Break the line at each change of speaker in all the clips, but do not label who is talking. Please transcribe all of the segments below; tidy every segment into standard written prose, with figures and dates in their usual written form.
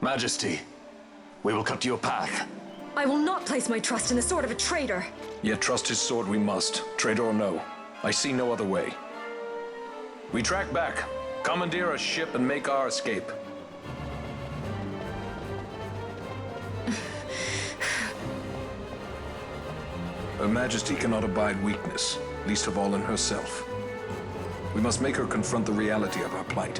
Majesty, we will cut your path.
I will not place my trust in the sword of a traitor.
Yet trust his sword we must, traitor or no. I see no other way. We track back, commandeer a ship, and make our escape. Her Majesty cannot abide weakness, least of all in herself. We must make her confront the reality of our plight.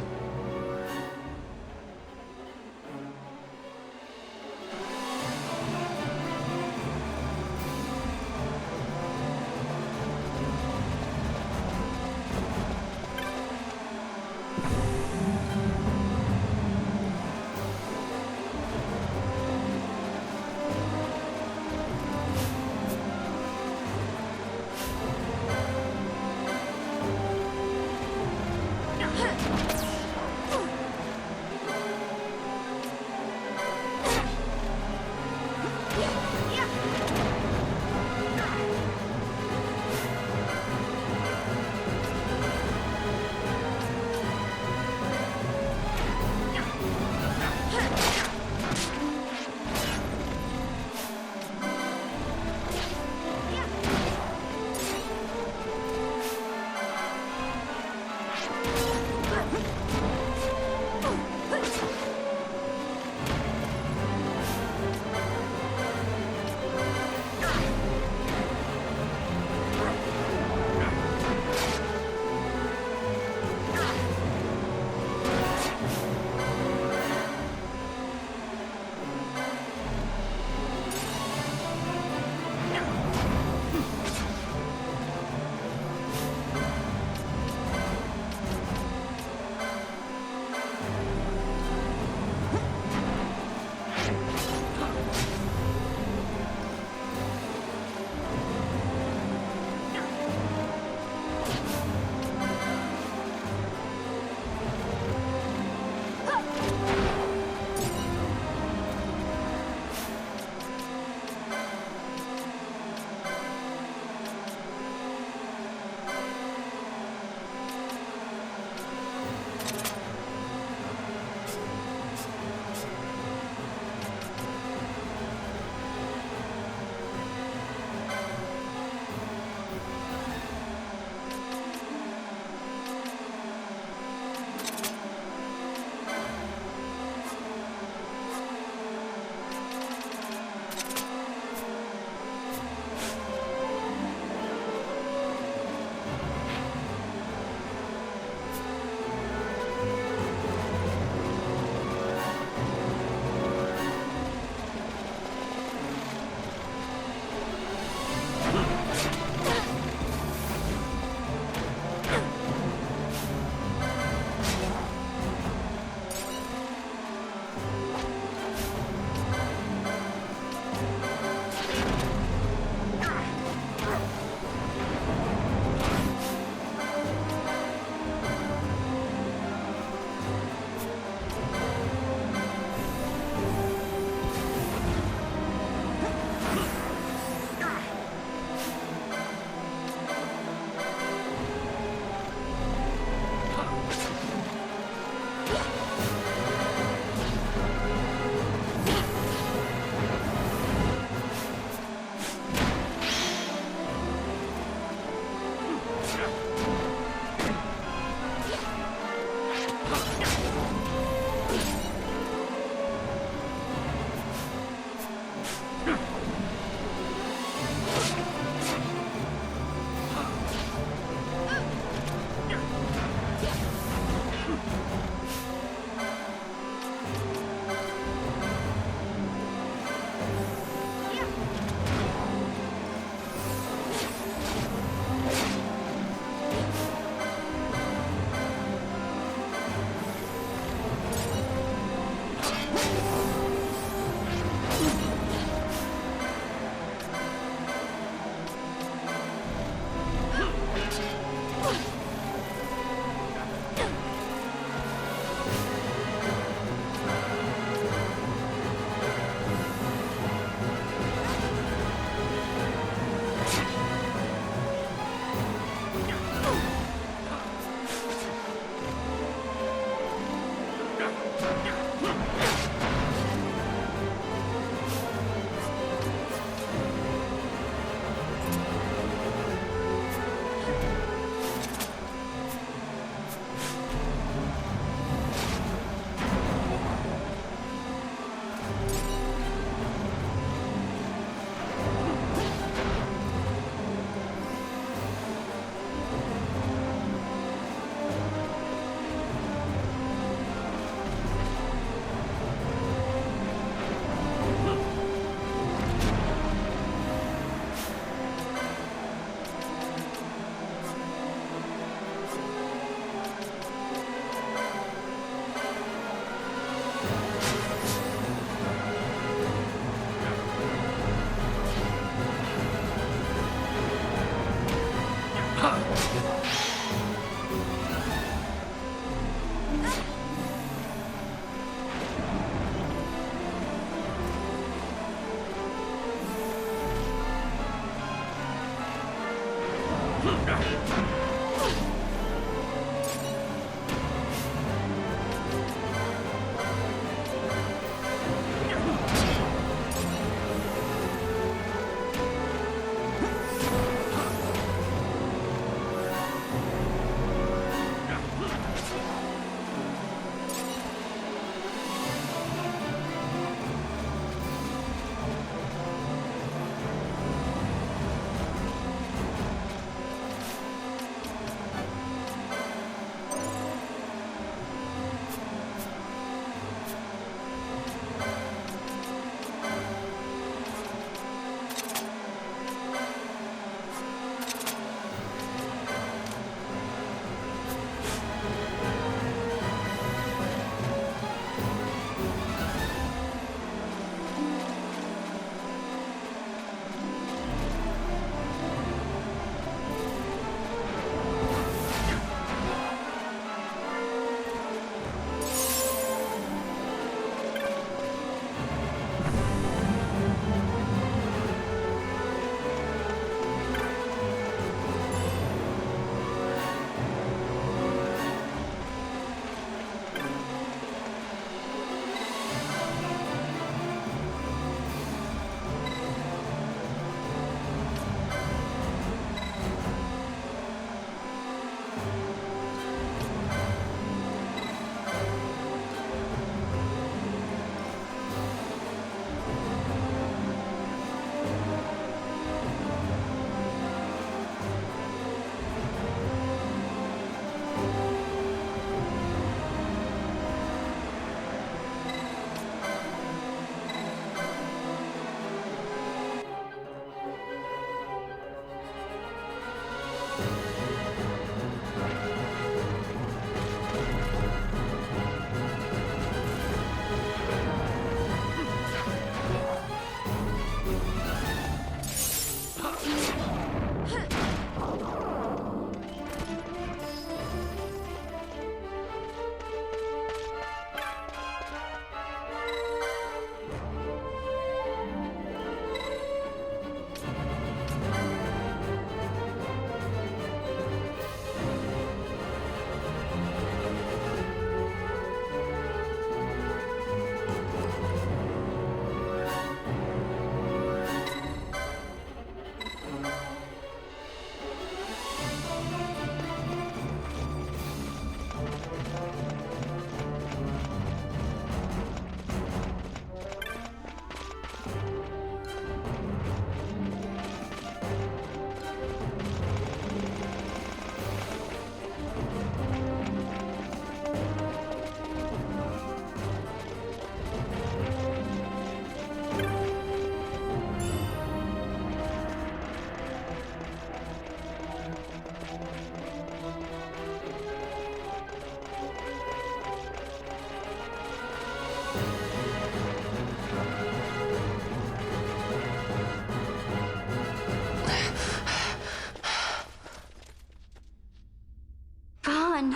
Vaan.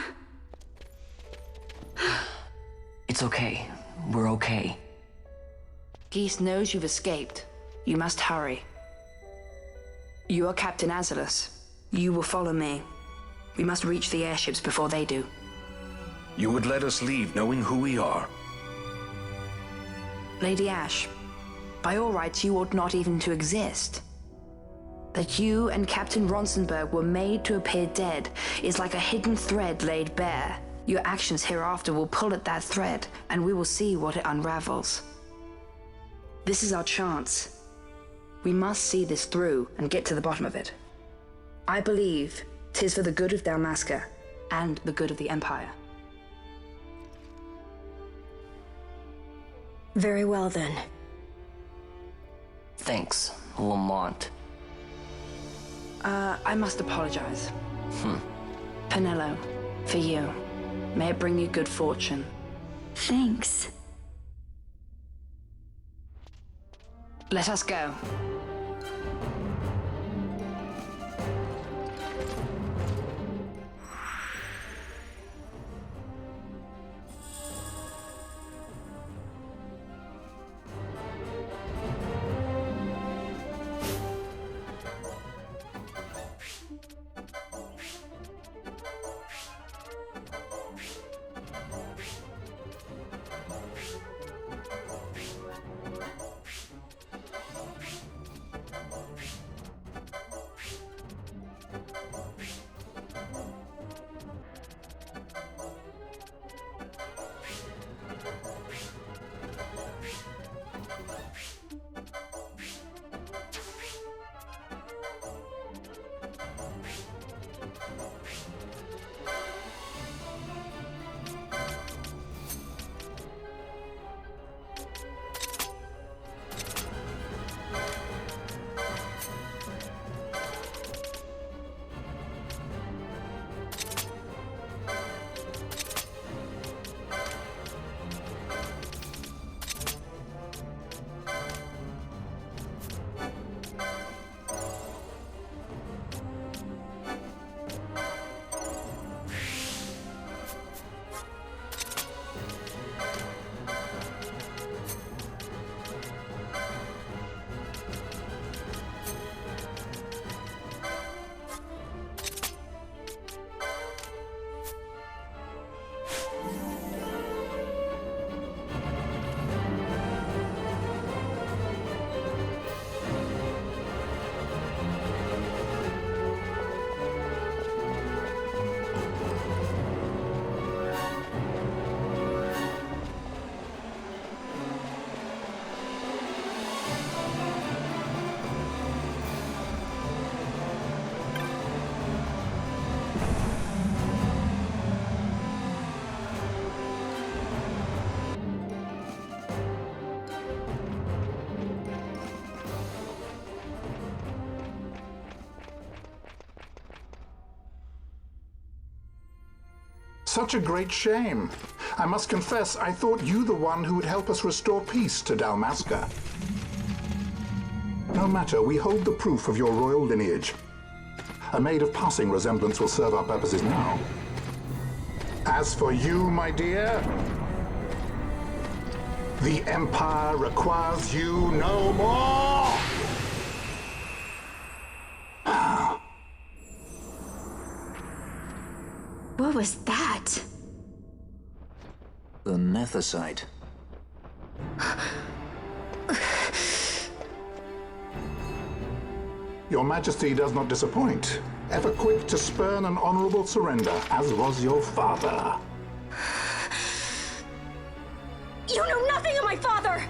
It's okay. We're okay.
Ghis knows you've escaped. You must hurry. You are Captain Azalus. You will follow me. We must reach the airships before they do.
You would let us leave knowing who we are?
Lady Ash, by all rights, you ought not even to exist. That you and Captain Ronsenberg were made to appear dead is like a hidden thread laid bare. Your actions hereafter will pull at that thread, and we will see what it unravels. This is our chance. We must see this through and get to the bottom of it. I believe 'tis for the good of Dalmasca and the good of the Empire.
Very well, then.
Thanks, Lamont.
I must apologize. Penelo, for you. May it bring you good fortune.
Thanks.
Let us go.
Such a great shame. I must confess, I thought you the one who would help us restore peace to Dalmasca. No matter, we hold the proof of your royal lineage. A maid of passing resemblance will serve our purposes now. As for you, my dear, the Empire requires you no more!
What was that?
The Nethicite.
Your Majesty does not disappoint. Ever quick to spurn an honorable surrender, as was your father.
You know nothing of my father!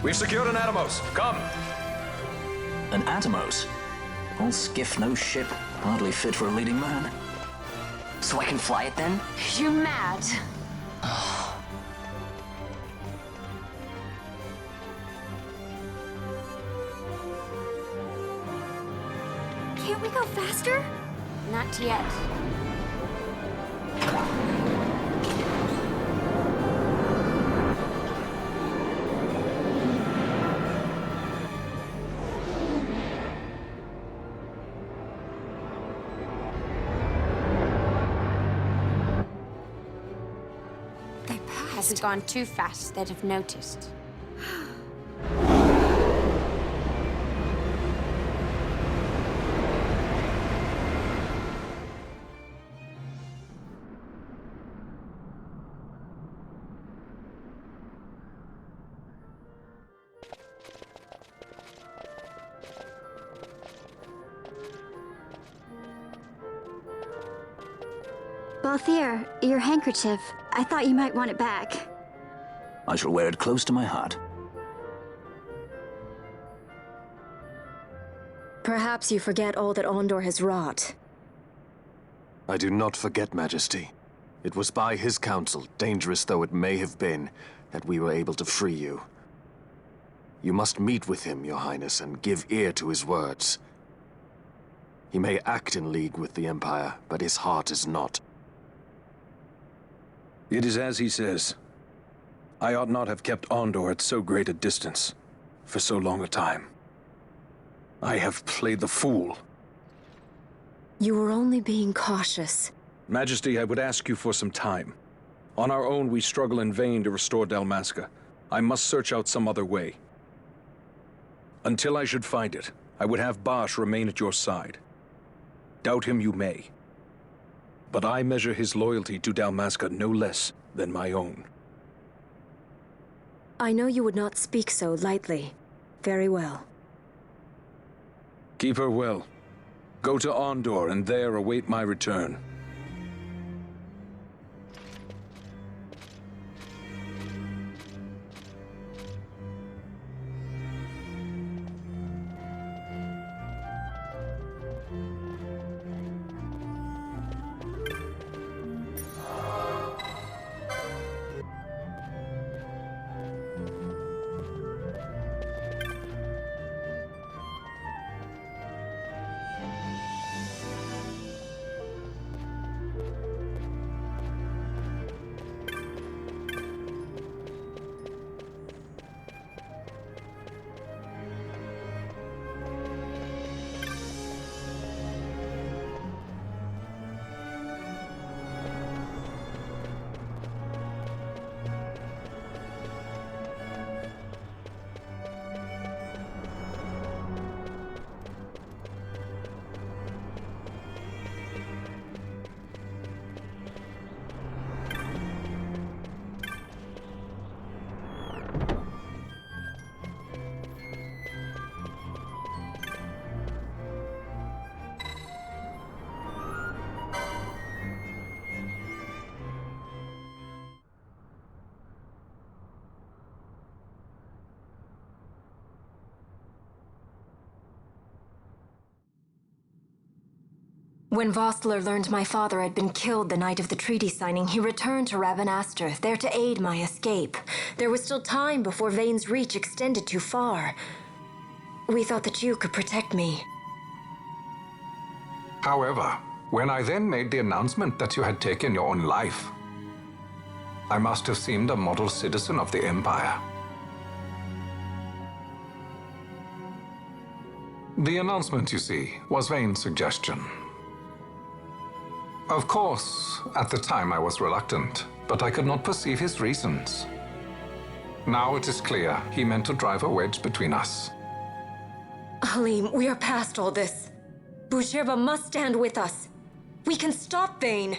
We've secured an Atomos. Come!
An Atomos? All skiff, no ship. Hardly fit for a leading man.
So I can fly it then?
You're mad. Can't we go faster? Not yet.
Hasn't gone too fast, they'd have noticed.
Balthier, your handkerchief. I thought you might want it back.
I shall wear it close to my heart.
Perhaps you forget all that Ondor has wrought.
I do not forget, Majesty. It was by his counsel, dangerous though it may have been, that we were able to free you. You must meet with him, Your Highness, and give ear to his words. He may act in league with the Empire, but his heart is not.
It is as he says. I ought not have kept Ondor at so great a distance for so long a time. I have played the fool.
You were only being cautious.
Majesty, I would ask you for some time. On our own, we struggle in vain to restore Dalmasca. I must search out some other way. Until I should find it, I would have Bosch remain at your side. Doubt him you may. But I measure his loyalty to Dalmasca no less than my own.
I know you would not speak so lightly. Very well.
Keep her well. Go to Ondor and there await my return.
When Vostler learned my father had been killed the night of the treaty signing, he returned to Ravenaster, there to aid my escape. There was still time before Vane's reach extended too far. We thought that you could protect me.
However, when I then made the announcement that you had taken your own life, I must have seemed a model citizen of the Empire. The announcement, you see, was Vane's suggestion. Of course, at the time I was reluctant, but I could not perceive his reasons. Now it is clear he meant to drive a wedge between us.
Halim, we are past all this. Bhujerba must stand with us. We can stop Vane.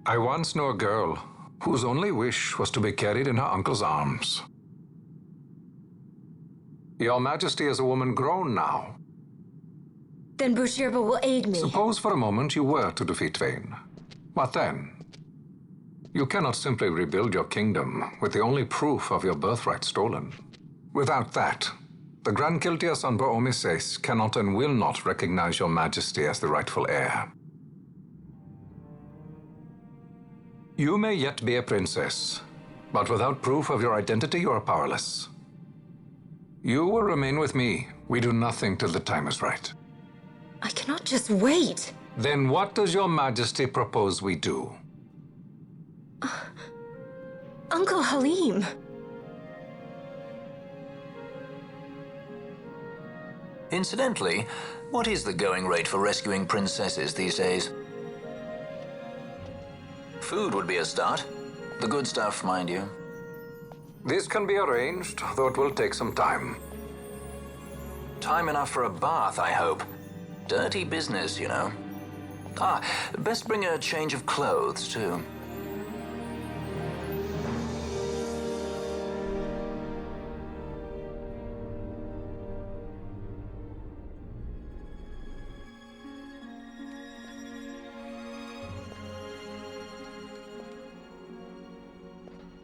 I once knew a girl whose only wish was to be carried in her uncle's arms. Your Majesty is a woman grown now,
Then Bhujerba will aid me.
Suppose for a moment you were to defeat Vaan. What then? You cannot simply rebuild your kingdom with the only proof of your birthright stolen. Without that, the Grand Kiltias on Boomises cannot and will not recognize your majesty as the rightful heir. You may yet be a princess, but without proof of your identity, you are powerless. You will remain with me. We do nothing till the time is right.
I cannot just wait.
Then what does your majesty propose we do?
Uncle Halim.
Incidentally, what is the going rate for rescuing princesses these days? Food would be a start. The good stuff, mind you.
This can be arranged, though it will take some time.
Time enough for a bath, I hope. Dirty business, you know. Ah, best bring a change of clothes, too.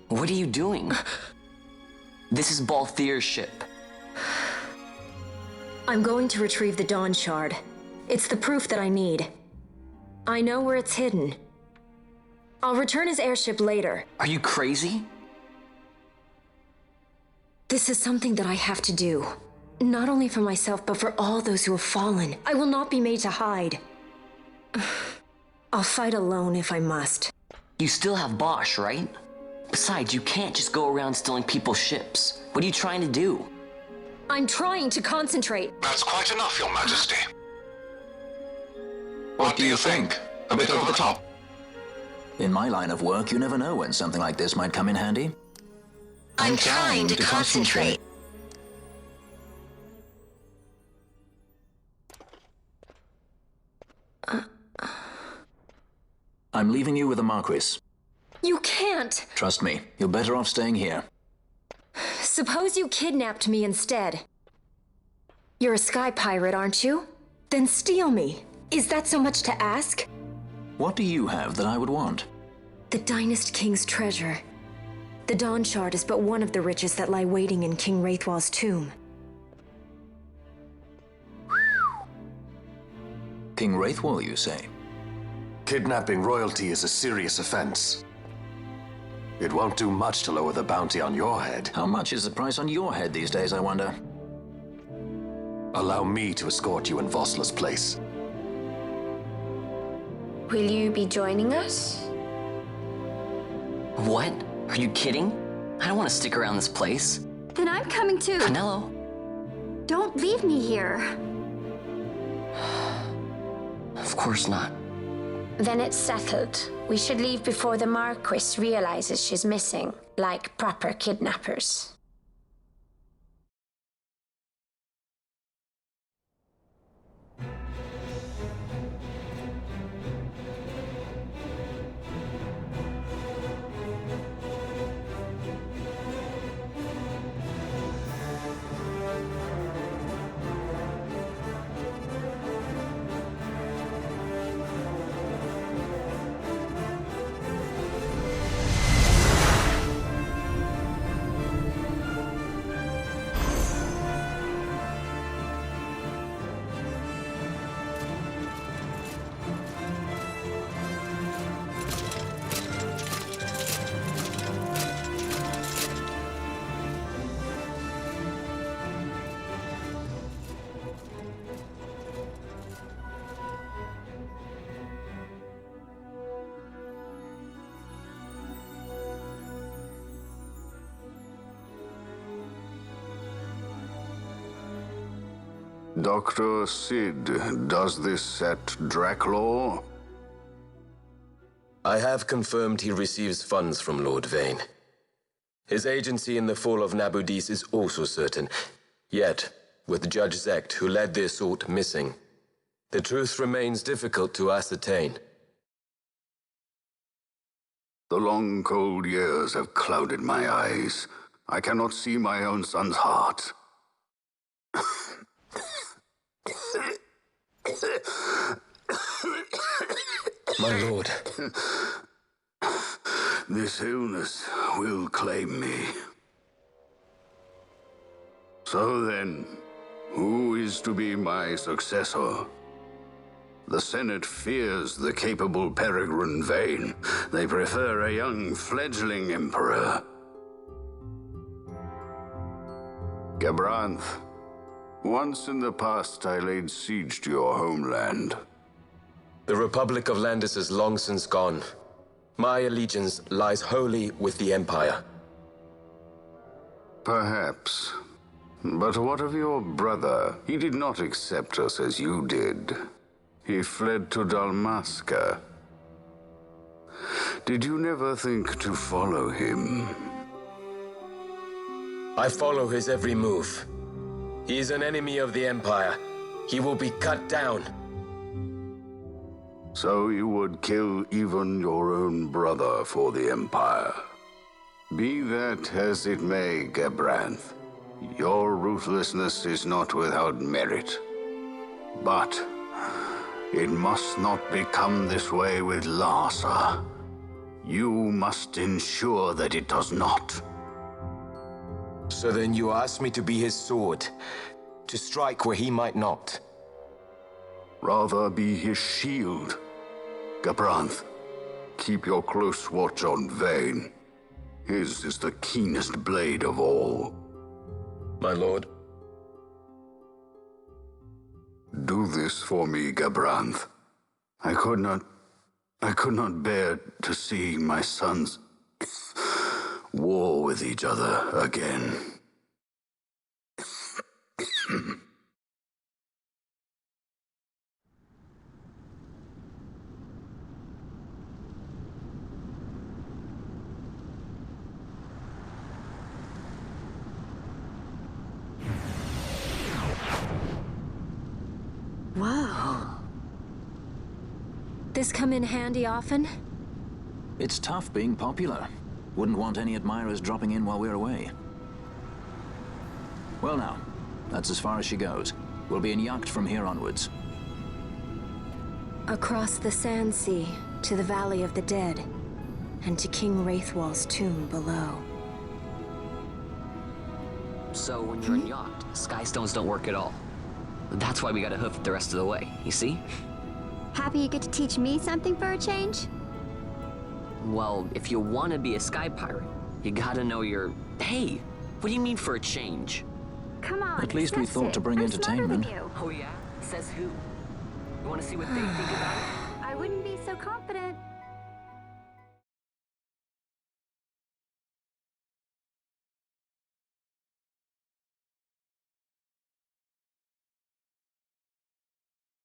What are you doing? This is Balthier's ship.
I'm going to retrieve the Dawn Shard. It's the proof that I need. I know where it's hidden. I'll return his airship later.
Are you crazy?
This is something that I have to do. Not only for myself, but for all those who have fallen. I will not be made to hide. I'll fight alone if I must.
You still have Bosch, right? Besides, you can't just go around stealing people's ships. What are you trying to do?
I'm trying to concentrate.
That's quite enough, Your Majesty. What do you think? A bit over the top?
In my line of work, you never know when something like this might come in handy.
I'm trying to concentrate.
I'm leaving you with the Marquis.
You can't!
Trust me, you're better off staying here.
Suppose you kidnapped me instead. You're a sky pirate, aren't you? Then steal me. Is that so much to ask?
What do you have that I would want?
The Dynast King's treasure. The Dawn Shard is but one of the riches that lie waiting in King Wraithwall's tomb.
King Wraithwall, you say?
Kidnapping royalty is a serious offense. It won't do much to lower the bounty on your head.
How much is the price on your head these days, I wonder?
Allow me to escort you in Vosla's place.
Will you be joining us?
What? Are you kidding? I don't want to stick around this place.
Then I'm coming too.
Penelo.
Don't leave me here.
Of course not.
Then it's settled. We should leave before the Marquis realizes she's missing, like proper kidnappers.
Dr. Sid, does this set Draclaw?
I have confirmed he receives funds from Lord Vaan. His agency in the fall of Nabudis is also certain. Yet, with Judge Zekt, who led the assault, missing, the truth remains difficult to ascertain.
The long, cold years have clouded my eyes. I cannot see my own son's heart.
My lord.
This illness will claim me. So then, who is to be my successor? The Senate fears the capable Peregrine Vaan. They prefer a young fledgling emperor. Gabranth, once in the past I laid siege to your homeland.
The Republic of Landis is long since gone. My allegiance lies wholly with the Empire.
Perhaps. But what of your brother? He did not accept us as you did. He fled to Dalmasca. Did you never think to follow him?
I follow his every move. He is an enemy of the Empire. He will be cut down.
So you would kill even your own brother for the Empire. Be that as it may, Gabranth, your ruthlessness is not without merit. But it must not become this way with Larsa. You must ensure that it does not.
So then you ask me to be his sword, to strike where he might not.
Rather be his shield. Gabranth, keep your close watch on Vaan. His is the keenest blade of all.
My lord.
Do this for me, Gabranth. I could not bear to see my sons war with each other again.
Whoa. This come in handy often?
It's tough being popular. Wouldn't want any admirers dropping in while we're away. Well now, that's as far as she goes. We'll be in yacht from here onwards.
Across the Sand Sea, to the Valley of the Dead, and to King Wraithwall's tomb below.
So when you're in yacht, skystones don't work at all. That's why we gotta hoof it the rest of the way, you see?
Happy you get to teach me something for a change?
Well, if you want to be a sky pirate, you gotta know your... Hey, what do you mean for a change?
Come on,
At least we thought to bring entertainment.
Oh yeah? Says who? You want to see what they think about it?
I wouldn't be so confident.